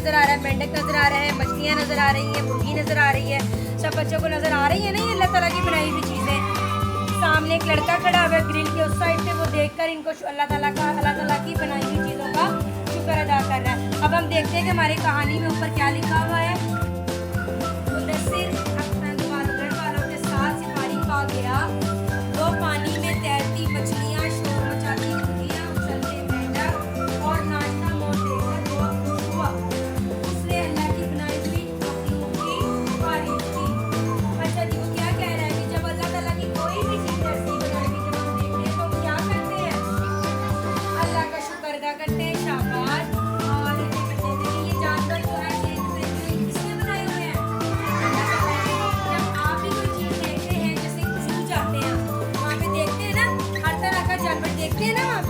नजर आ रहा है, मेंढक नजर आ रहा है, मछलियाँ नजर आ रही है, मुर्गी नजर आ रही है, सब बच्चों को नजर आ रही है ना ये अल्लाह ताला की बनाई हुई चीजें। सामने एक लड़का खड़ा हुआ है ग्रिल के उस साइड पे, वो देखकर इनको अल्लाह ताला की बनाई हुई चीजों का शुक्र अदा कर रहा है। अब हम देखते हैं कि हमारी कहानी में ऊपर क्या लिखा हुआ है। मुदस्सिर अपने घर वालों के साथ सिपाही पा गया, वो पानी में तैरती मछलियाँ, शोर मचाती मुर्गियाँ, उछलते मेंढक और नाचता मोर देखकर बहुत खुश हुआ। उसने अल्लाह की बनाई हुई मखलूक की तारीफ की। अच्छा जी, वो क्या कह रहा है कि जब अल्लाह ताला की कोई भी चीज़ ऐसी बनाई हुई जब हम देखते हैं तो हम क्या करते हैं? अल्लाह का शुक्र अदा करते हैं, शाबाश। और ये कहते हैं कि ये जानवर जो है ये किसने बनाए हुए हैं? अल्लाह ताला ने। जब आप भी कोई चीज़ देखते हैं, जैसे जू जाते हैं, वहाँ पे देखते हैं ना, हर तरह का जानवर देखते हैं ना वहाँ पे।